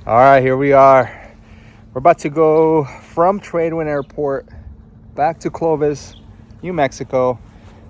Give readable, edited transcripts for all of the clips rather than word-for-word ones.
All right, here we are. We're about to go from Tradewind Airport back to Clovis, New Mexico.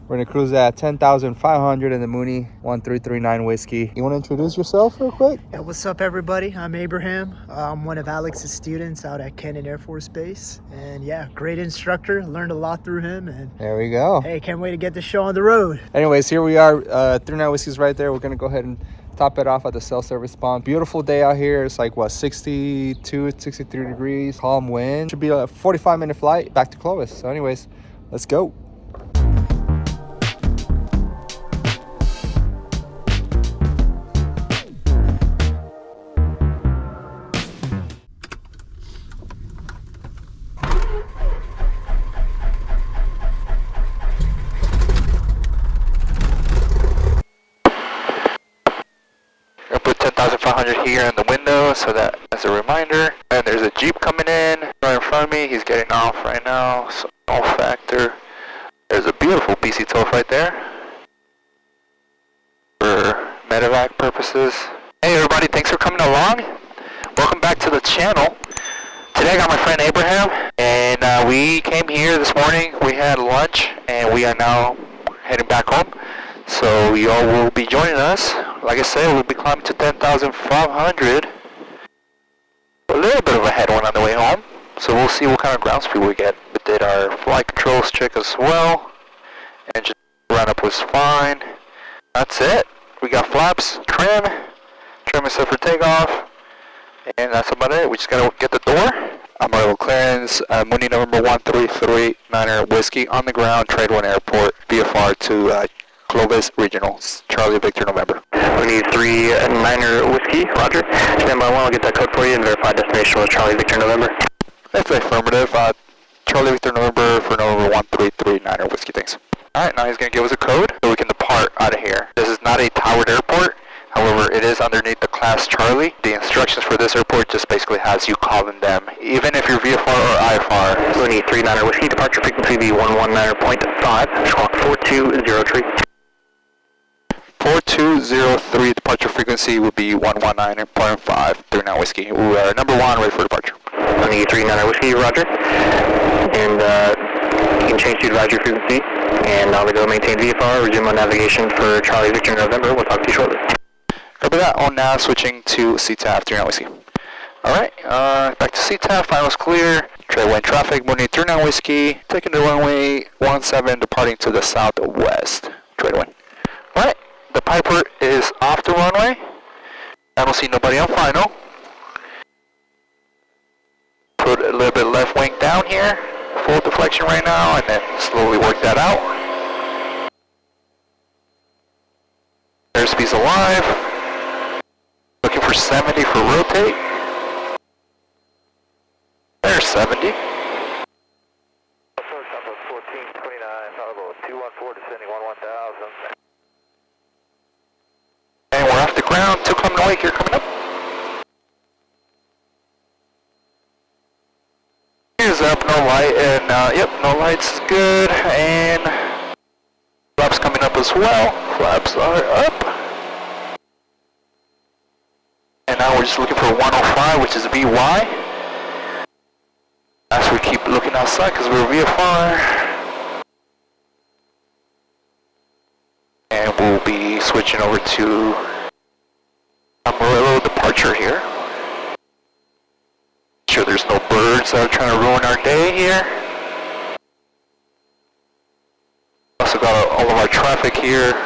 We're gonna cruise at 10,500 in the Mooney 1339 whiskey. You wanna introduce yourself real quick? Yeah, what's up everybody? I'm Abraham. I'm one of Alex's students out at Cannon Air Force Base. And yeah, great instructor, learned a lot through him. And there we go. Hey, can't wait to get the show on the road. Anyways, here we are, 39 whiskeys right there. We're gonna go ahead and top it off at the self-service pump. Beautiful day out here. It's like, what, 62, 63 degrees, calm wind. Should be a 45-minute flight back to Clovis. So anyways, let's go. Here in the window, so that as a reminder. And there's a Jeep coming in right in front of me. He's getting off right now, so no factor. There's a beautiful BC Tough right there for medevac purposes. Hey everybody, thanks for coming along. Welcome back to the channel. Today I got my friend Abraham, and we came here this morning. We had lunch, and we are now heading back home. So y'all will be joining us. Like I said, we'll be climbing to 10,500. A little bit of a headwind on the way home. So we'll see what kind of ground speed we get. We did our flight controls check as well. Engine run up was fine. That's it. We got flaps, trim is set for takeoff. And that's about it. We just gotta get the door. I'm arrival clearance, Mooney November 1339 whiskey on the ground, Tradewind Airport, VFR to Clovis Regional, Charlie Victor November. We need 39er whiskey, roger. Stand by 1, I'll get that code for you and verify destination was Charlie Victor November. That's affirmative. Charlie Victor November for November 1339er whiskey, thanks. Alright, now he's going to give us a code so we can depart out of here. This is not a towered airport, however it is underneath the class Charlie. The instructions for this airport just basically has you calling them, even if you're VFR or IFR. We need 39er whiskey, departure frequency be 119.5, squawk 4203. 4203, departure frequency would be 119.5, 39 whiskey. We are number 1, ready for departure. We need 39er whiskey, roger. And you can change to advisory frequency. And on the go, maintain VFR, resume on navigation for Charlie Victor November. We'll talk to you shortly. Copy that. On now, switching to CTAF, 39 whiskey. Alright, back to CTAF, finals clear. Tradewind traffic, Mooney 39 whiskey, taking the runway 17, departing to the southwest. Tradewind. Alright. The Piper is off the runway. I don't see nobody on final. Put a little bit left wing down here. Full deflection right now, and then slowly work that out. Airspeed's alive. Looking for 70 for rotate. There's 70. 1429, Hollywood 214, descending 11000. And we're off the ground, 2 coming away here, coming up. Here's up, no light, and yep, no light's good, and flaps coming up as well. Flaps are up. And now we're just looking for 105, which is VY. As we keep looking outside, because we're VFR. And we'll be switching over to Amarillo departure here. Sure there's no birds that are trying to ruin our day here. Also got all of our traffic here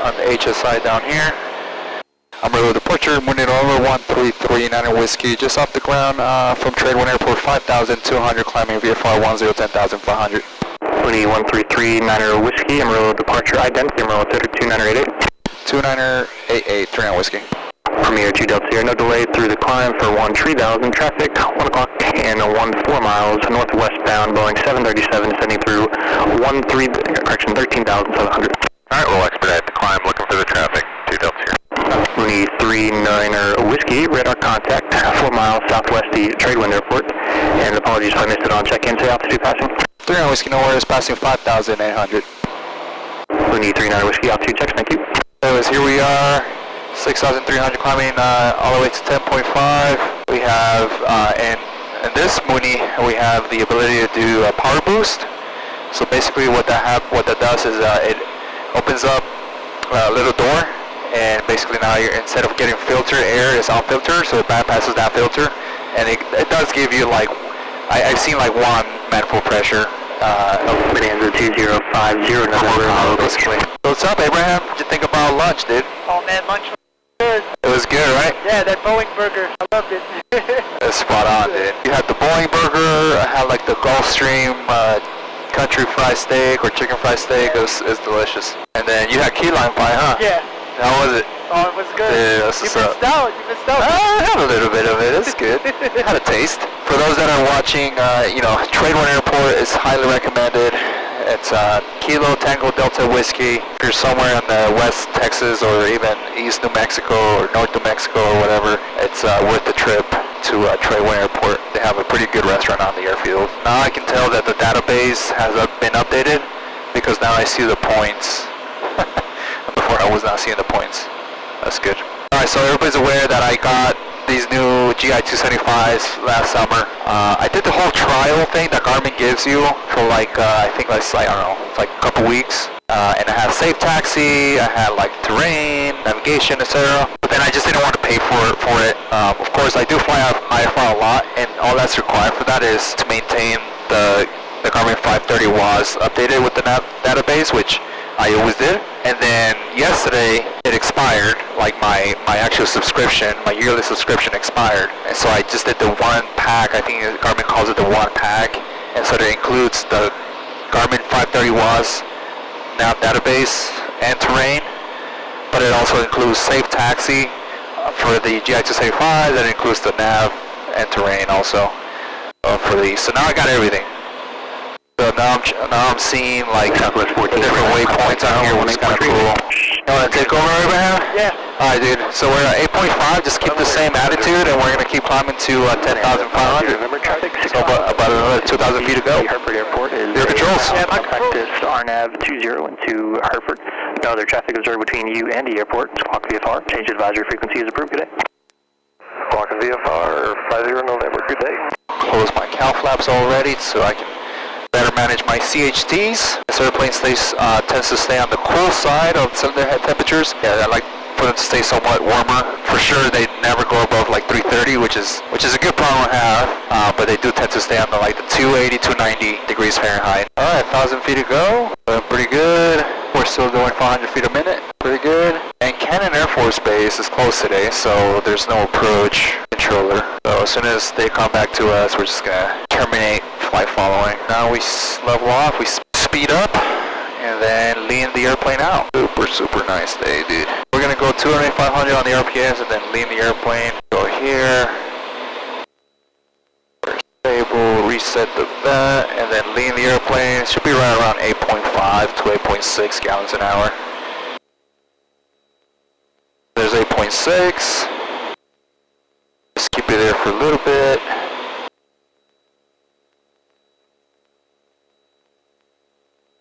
on the HSI down here. Amarillo departure, Mooney November 1339 whiskey, just off the ground from Tradewind Airport, 5,200, climbing VFR 10,500. Mooney 1339er whiskey, Amarillo departure identity, Amarillo Theater 2988. 2988, 39 whiskey. Premier 2 Delta Sierra, no delay through the climb for 13,000, traffic 1 o'clock and 14 miles northwestbound, Boeing 737 descending through 13,700. Alright, we'll expedite the climb, looking for the traffic, 2 Delta Sierra. Mooney 39er whiskey, radar contact, 4 miles southwest the Tradewind Airport, and apologies if I missed it on check-in, say altitude passing. 39 whiskey, no worries, passing 5,800. Mooney 39er whiskey, altitude checks, thank you. Anyways, here we are, 6,300 climbing all the way to 10.5. We in this Mooney, we have the ability to do a power boost. So basically what that does is it opens up a little door, and basically now instead of getting filtered air, it's out filter, so it bypasses that filter, and it does give you like, I've seen like 1 manifold pressure. Bonanza 2050 November. Basically. So what's up, Abraham? What'd you think about lunch, dude? Oh man, lunch was good. It was good, right? Yeah, that Boeing burger, I loved it. It's spot on, dude. You had the Boeing burger, I had like the Gulfstream country fried steak or chicken fried steak. Yeah. It was delicious. And then you had key lime pie, huh? Yeah. How was it? Oh, it was good. Yeah, that's You what's up. missed out. You missed out. I had a little bit of it. It's good. It had a taste. For those that are watching, Tradewind Airport is highly recommended. It's Kilo Tango Delta Whiskey. If you're somewhere in the West Texas or even East New Mexico or North New Mexico or whatever, it's worth the trip to Tradewind Airport. They have a pretty good restaurant on the airfield. Now I can tell that the database has been updated because now I see the points. Before I was not seeing the points. That's good. Alright, so everybody's aware that I got these new GI 275s last summer. I did the whole trial thing that Garmin gives you for like, I think that's like, I don't know, it's like a couple weeks. And I had safe taxi, I had like terrain, navigation, etc. But then I just didn't want to pay for it. Of course, I do fly IFR a lot, and all that's required for that is to maintain the Garmin 530 was updated with the database, which I always did. And then yesterday it expired, like my actual subscription, my yearly subscription expired. And so I just did the 1 pack, I think Garmin calls it the 1 pack. And so it includes the Garmin 530 WAS, nav database, and terrain. But it also includes safe taxi for the GI 275, that includes the nav and terrain also for these. So now I got everything. So now I'm seeing like different waypoints out here, which is kind of cool. You want to take over, Abraham? Yeah. Alright, dude. So we're at 8.5. Just keep the same attitude, and we're going to keep climbing to 10,500. So about another 2,000 feet to go. Hartford Airport is your controls. practice RNAV 20 into Hartford. No other traffic observed between you and the airport. Squawk VFR. Change advisory frequency is approved. Good day. Squawk VFR 50 November. Good day. Close my cow flaps already, so I can better manage my CHTs. This airplane tends to stay on the cool side of cylinder head temperatures. Yeah, I like for them to stay somewhat warmer. For sure, they never go above like 330, which is a good problem to have. But they do tend to stay on the 280, 290 degrees Fahrenheit. All right, 1,000 feet to go. Pretty good. We're still going 500 feet a minute. Pretty good. And Cannon Air Force Base is closed today, so there's no approach controller. So as soon as they come back to us, we're just gonna terminate flight following. Now we level off, we speed up, and then lean the airplane out. Super nice day, dude. We're gonna go 2,500 on the RPMs and then lean the airplane. Go here. Stable, reset the that, and then lean the airplane. It should be right around 8.5 to 8.6 gallons an hour. There's 8.6. Just keep it there for a little bit.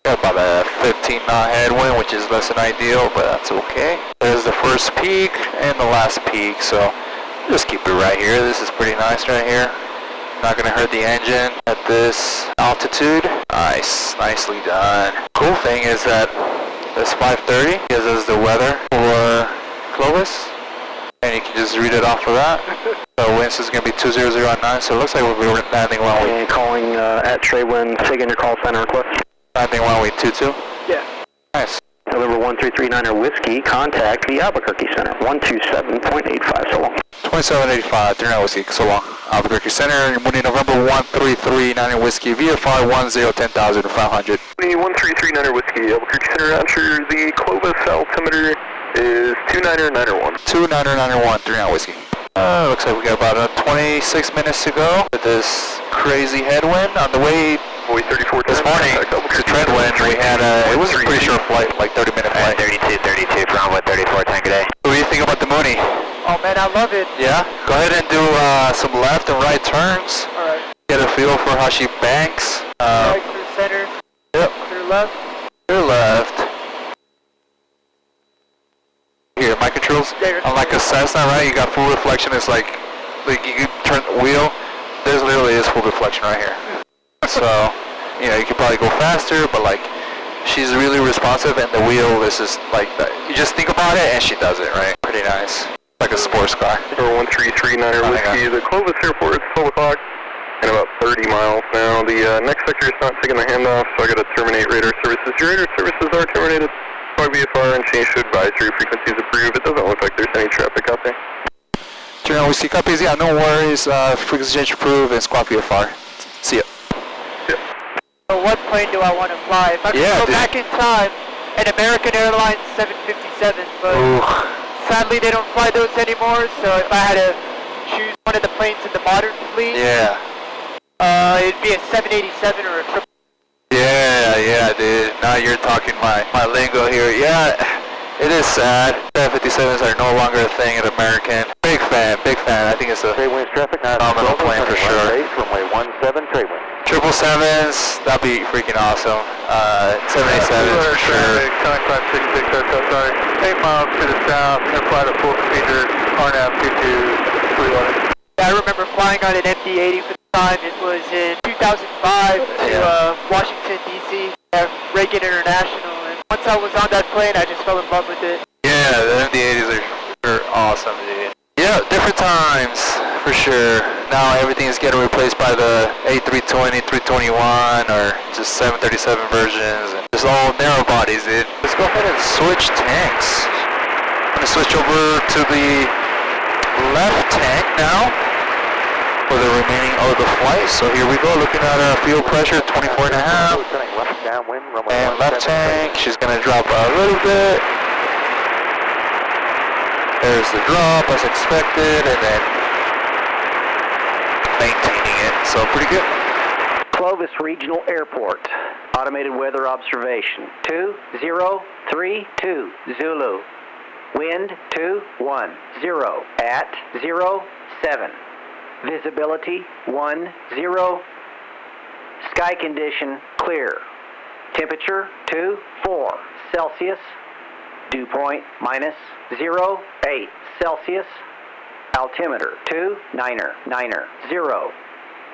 Got about a 15 knot headwind, which is less than ideal, but that's okay. There's the first peak and the last peak, so just keep it right here. This is pretty nice right here. Not gonna hurt the engine at this altitude. Nice, nicely done. Cool thing is that this 530 gives us the weather for Clovis, and you can just read it off of that. So winds is gonna be 20009, so it looks like we'll be landing while we calling at Tradewind, taking your call center request. landing while we 22. Yeah. Nice. Deliver 1339er Whiskey, contact the Albuquerque Center, 127.85, so long. 2785, 39 Whiskey, so long. Albuquerque Center, Mooney November 1339er Whiskey, VFR 10,500. Mooney 1339er Whiskey, Albuquerque Center, after the Clovis altimeter is 29901. 29901, 39 Whiskey. Looks like we got about 26 minutes to go with this crazy headwind. On the way this morning to Tradewind, we had it was a pretty short flight, like 30-minute flight. 32, Bravo 34, good day. What do you think about the Mooney? Oh man, I love it. Yeah? Go ahead and do some left and right turns. Alright. Get a feel for how she banks. Right through center. Yep. Through left. Through left. Here, my controls. Yeah, Unlike a Cessna, right? You got full reflection. It's like like you can turn the wheel, there's literally this full deflection right here. So, you know, you could probably go faster, but like, she's really responsive, and the wheel is just like, you just think about it, and she does it, right? Pretty nice. Like a sports car. 1339er Whiskey, the Clovis Airport, it's 12 o'clock, and about 30 miles now. The next sector is not taking the handoff, so I got to terminate radar services. Your radar services are terminated. Squawk VFR and change to advisory frequencies approved. It doesn't look like there's any traffic out there. General Whiskey copies, yeah, no worries. Frequency change approved and Squawk VFR. See ya. Yeah. So what plane do I want to fly? If I could go back in time, an American Airlines 757, but sadly they don't fly those anymore, so if I had to choose one of the planes in the modern fleet, it'd be a 787 or a 777. Yeah, dude. Now you're talking my lingo here. Yeah, it is sad. 757s are no longer a thing at American. Big fan. I think it's a Tradewind traffic, phenomenal plane for sure. Runway 17, Tradewind. 777s, that'd be freaking awesome. 787s for sure. Coming 566, sorry. 8 miles to the south, gonna fly to full procedure, RNAV 2231. I remember flying on an MD-80 for the time. It was in 2005 to Washington, D.C. at Reagan International. And once I was on that plane, I just fell in love with it. Yeah, the MD-80s are awesome, dude. Yeah, different times, for sure. Now everything is getting replaced by the A320, 321, or just 737 versions, and just all narrow bodies, dude. Let's go ahead and switch tanks. I'm gonna switch over to the left tank now for the remaining of the flight. So here we go, looking at our fuel pressure, 24 and a half. And left tank, she's gonna drop a little bit. There's the drop as expected, and then maintaining it, so pretty good. Clovis Regional Airport, automated weather observation, 2032 Zulu, wind 210 at 07, visibility 10, sky condition clear, temperature 24 Celsius, dew point -08 Celsius, altimeter 2990.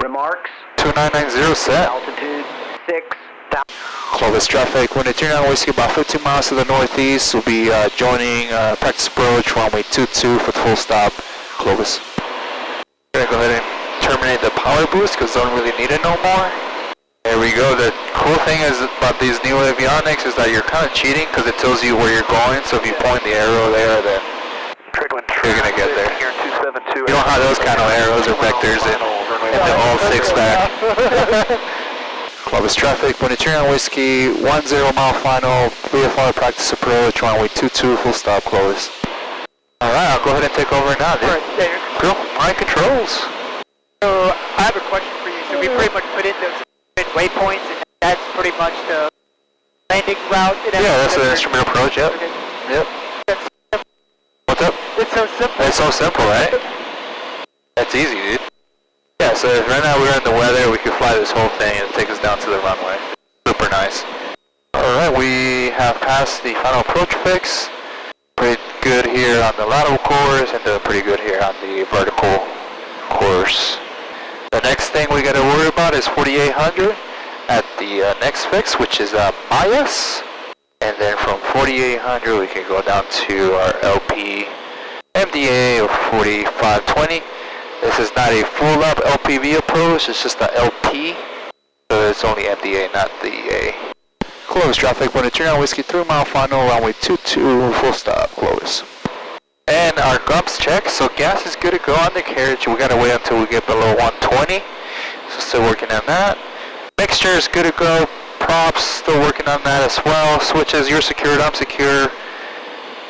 Remarks? 2990 set. Altitude 6,000. Clovis traffic, when it's on Whiskey about 15 miles to the northeast, we'll be joining practice approach runway 22 for the full stop, Clovis. We're gonna go ahead and terminate the power boost because don't really need it no more. There we go. The cool thing is about these new avionics is that you're kind of cheating because it tells you where you're going, so if you point the arrow there, then you're gonna get there. You don't have those kind of arrows or vectors in the all six back. Clovis traffic, when it's on Whiskey, 10 mile final, VFR practice approach, runway 22, full stop, Clovis. Alright, I'll go ahead and take over now, dude. Alright, there. Cool, my controls. So, I have a question for you. So we pretty much put in those waypoints, and that's pretty much the landing route. Yeah, that's the instrument approach, yep. Okay. Yep. That's simple. What's up? It's so simple. It's so simple, right? That's easy, dude. Yeah, so if right now we're in the weather, we could fly this whole thing and take us down to the runway. Super nice. Alright, we have passed the final approach fix. Pretty good here on the lateral course, and doing pretty good here on the vertical course. The next thing we got to worry about is 4800 at the next fix, which is Mayas. And then from 4800 we can go down to our LP MDA of 4520. This is not a full up LPV approach, it's just the LP. So it's only MDA, not the A. Clovis traffic, when it's on Whiskey 3 mile final, runway 22, full stop, Clovis. And our gumps check, so gas is good to go on the carriage. We gotta wait until we get below 120. So still working on that. Mixture is good to go. Props, still working on that as well. Switches, you're secured, I'm secure.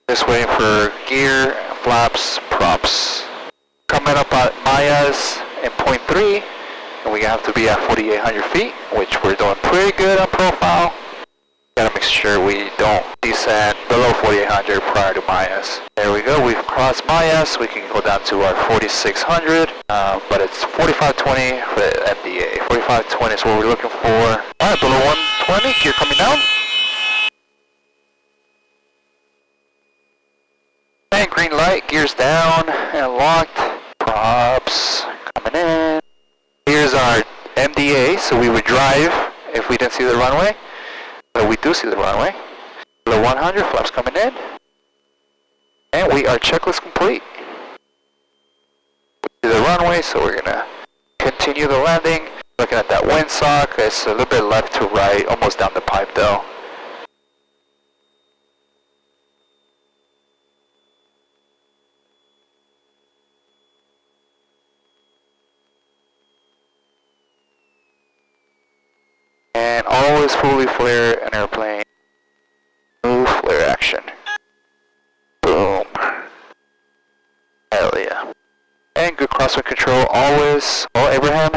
Just waiting for gear, flaps, props. Coming up at Mayas in 0.3, and we have to be at 4,800 feet, which we're doing pretty good on profile. Gotta make sure we don't descend below 4,800 prior to Mayas. There we go, we've crossed Mayas. We can go down to our 4,600, but it's 4520 for the MDA. 4520 is what we're looking for. Alright, below 120, gear coming down. And green light, gears down and locked. props coming in. Here's our MDA, so we would drive if we didn't see the runway. But we do see the runway. The 100 flaps coming in. And we are checklist complete. We see the runway, so we're gonna continue the landing. Looking at that windsock, it's a little bit left to right, almost down the pipe though. And always fully flare an airplane. Move flare action. Boom. Hell yeah. And good crosswind control always. Oh, Abraham,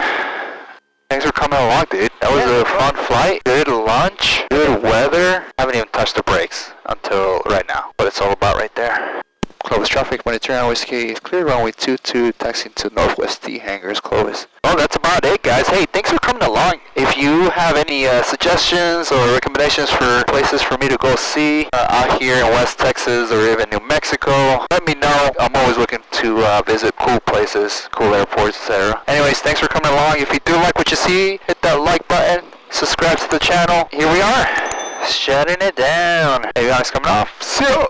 thanks for coming along, dude. That was a fun flight. Good lunch. Good weather. Haven't even touched the brakes until right now. What it's all about right there. Clovis traffic, monitoring on Whiskey, clear runway 22, taxiing to Northwest T hangars, Clovis. Well, that's about it, guys. Hey, thanks for coming along. If you have any suggestions or recommendations for places for me to go see out here in West Texas or even New Mexico, let me know. I'm always looking to visit cool places, cool airports, etc. Anyways, thanks for coming along. If you do like what you see, hit that like button, subscribe to the channel. Here we are, shutting it down. Hey, guys, coming off. See ya.